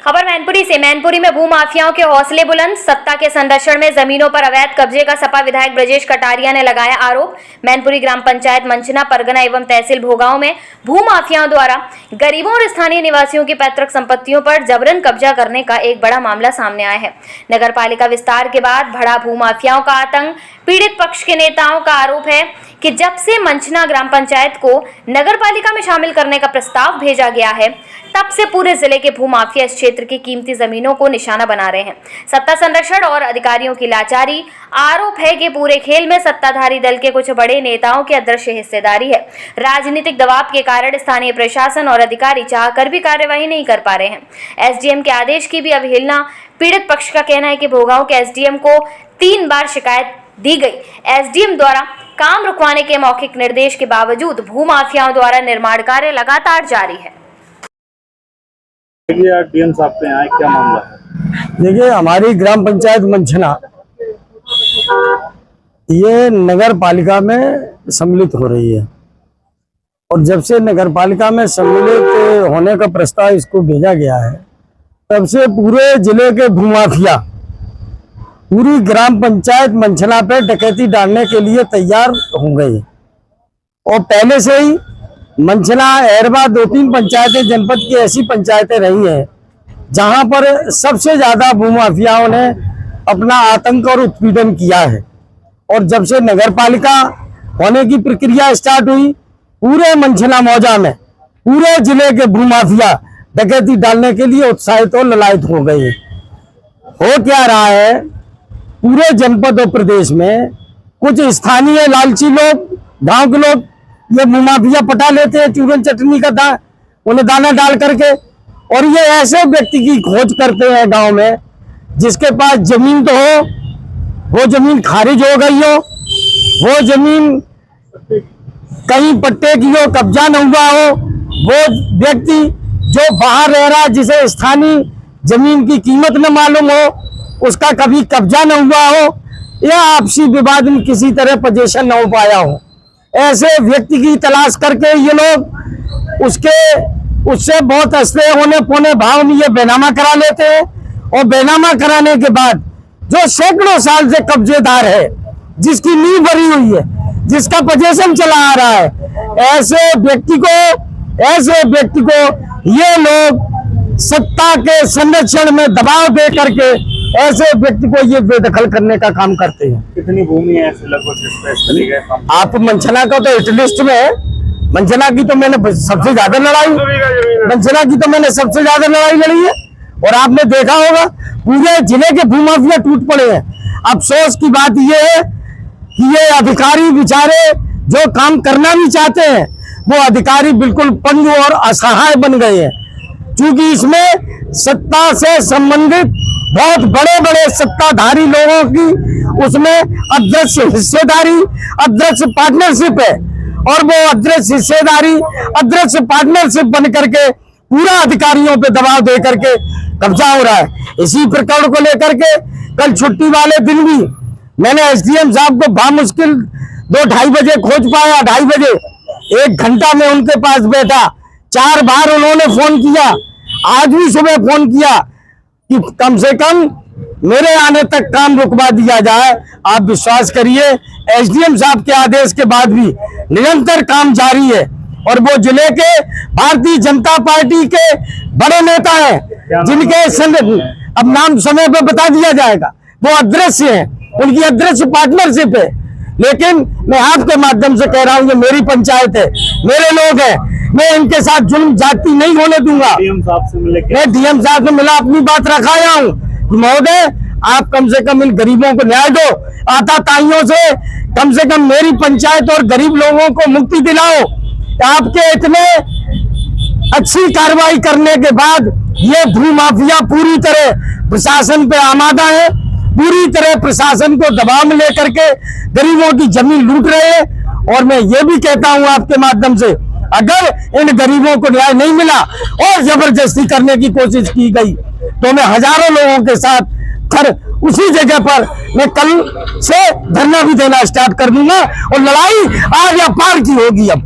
खबर मैनपुरी से। मैनपुरी में भूमाफियाओं के हौसले बुलंद, सत्ता के संरक्षण में जमीनों पर अवैध कब्जे का सपा विधायक ब्रजेश कटारिया ने लगाया आरोप। मैनपुरी ग्राम पंचायत मंचना परगना एवं तहसील भोगांव में भूमाफियाओं द्वारा गरीबों और स्थानीय निवासियों की पैतृक संपत्तियों पर जबरन कब्जा करने का एक बड़ा मामला सामने आया है। नगर पालिका विस्तार के बाद बढ़ा भूमाफियाओं का आतंक। पीड़ित पक्ष के नेताओं का आरोप है कि जब से मंचना ग्राम पंचायत को नगर पालिका में शामिल करने का प्रस्ताव भेजा गया है, तब से पूरे जिले के भूमाफिया इस क्षेत्र की कीमती जमीनों को निशाना बना रहे हैं। सत्ता संरक्षण और अधिकारियों की लाचारी। आरोप है कि पूरे खेल में सत्ताधारी दल के कुछ बड़े नेताओं की अदृश्य हिस्सेदारी है। राजनीतिक दबाव के कारण स्थानीय प्रशासन और अधिकारी चाहकर भी कार्यवाही नहीं कर पा रहे हैं। एसडीएम के आदेश की भी अवहेलना। पीड़ित पक्ष का कहना है कि भोगांव के एसडीएम को 3 बार शिकायत दी गई। एसडीएम द्वारा काम रुकवाने के मौखिक निर्देश के बावजूद भूमाफियाओं द्वारा निर्माण कार्य लगातार जारी है। डीएम साहब के यहाँ क्या मामला है? देखिए, हमारी ग्राम पंचायत मंचना ये नगर पालिका में सम्मिलित हो रही है और जब से नगर पालिका में सम्मिलित होने का प्रस्ताव इसको भेजा गया है, तब से पूरे जिले के भूमाफिया पूरी ग्राम पंचायत मंचना पे डकैती डालने के लिए तैयार हो गए। और पहले से ही मंचना, एरबा 2-3 पंचायतें जनपद की ऐसी पंचायतें रही हैं जहां पर सबसे ज्यादा भूमाफियाओं ने अपना आतंक और उत्पीड़न किया है। और जब से नगर पालिका होने की प्रक्रिया स्टार्ट हुई, पूरे मंचना मौजा में पूरे जिले के भूमाफिया डकैती डालने के लिए उत्साहित और ललायत हो गए। हो क्या रहा है, पूरे जनपद और प्रदेश में कुछ स्थानीय लालची लोग, गांव के लोग ये भूमाफिया पटा लेते हैं चूरन चटनी का उन्हें दाना डाल करके, और ये ऐसे व्यक्ति की खोज करते हैं गांव में जिसके पास जमीन तो हो, वो जमीन खारिज हो गई हो, वो जमीन कहीं पट्टे की हो, कब्जा न हुआ हो, वो व्यक्ति जो बाहर रह रहा है जिसे स्थानीय जमीन की कीमत न मालूम हो, उसका कभी कब्जा न हुआ हो या आपसी विवाद में किसी तरह पोजीशन न हो पाया हो, ऐसे व्यक्ति की तलाश करके ये लोग उससे बहुत असले होने पौने भाव में ये बेनामा करा लेते हैं। और बेनामा कराने के बाद जो सैकड़ों साल से कब्जेदार है, जिसकी नींव भरी हुई है, जिसका पोजीशन चला आ रहा है, ऐसे व्यक्ति को ये लोग सत्ता के संरक्षण में दबाव दे करके ऐसे व्यक्ति को ये बेदखल करने का काम करते हैं। कितनी भूमि है ऐसे लगभग? आप मंचना का तो हिटलिस्ट में है। मंचना की तो मैंने सबसे ज्यादा लड़ाई लड़ी है और आपने देखा होगा पूरे जिले के भूमाफिया टूट पड़े हैं। अफसोस की बात यह है कि ये अधिकारी बेचारे जो काम करना भी चाहते हैं, वो अधिकारी बिल्कुल पंगु और असहाय बन गए हैं। क्योंकि इसमें सत्ता से संबंधित बहुत बड़े बड़े सत्ताधारी लोगों की उसमें अदृश्य हिस्सेदारी, अदृश्य पार्टनरशिप है, और वो अदृश्य हिस्सेदारी, अदृश्य पार्टनरशिप बन करके पूरा अधिकारियों पे दबाव दे करके कब्जा हो रहा है। इसी प्रकरण को लेकर के कल छुट्टी वाले दिन भी मैंने एसडीएम साहब को बामुश्किल 2-2:30 बजे खोज पाया। 2:30 बजे 1 घंटा में उनके पास बैठा, 4 बार उन्होंने फोन किया, आज भी सुबह फोन किया कि कम से कम मेरे आने तक काम रुकवा दिया जाए। आप विश्वास करिए, एसडीएम साहब के आदेश के बाद भी निरंतर काम जारी है और वो जिले के भारतीय जनता पार्टी के बड़े नेता हैं जिनके अब नाम समय पर बता दिया जाएगा, वो अदृश्य हैं, उनकी अदृश्य पार्टनरशिप है। लेकिन मैं आपके माध्यम से कह रहा हूँ, ये मेरी पंचायत है, मेरे लोग हैं, मैं इनके साथ जुल्म जाति नहीं होने दूंगा। डीएम साहब से मिले? मैं डीएम साहब से मिला, अपनी बात रखाया हूँ कि महोदय आप कम से कम इन गरीबों को न्याय दो, आताताइयों से कम से कम मेरी पंचायत और गरीब लोगों को मुक्ति दिलाओ। आपके इतने अच्छी कार्रवाई करने के बाद ये भूमाफिया पूरी तरह प्रशासन पे आमादा है, पूरी तरह प्रशासन को दबाव में लेकर के गरीबों की जमीन लूट रहे हैं। और मैं ये भी कहता हूं आपके माध्यम से, अगर इन गरीबों को न्याय नहीं मिला और जबरदस्ती करने की कोशिश की गई तो मैं हजारों लोगों के साथ उसी जगह पर मैं कल से धरना भी देना स्टार्ट कर दूंगा और लड़ाई आज या पार की होगी। अब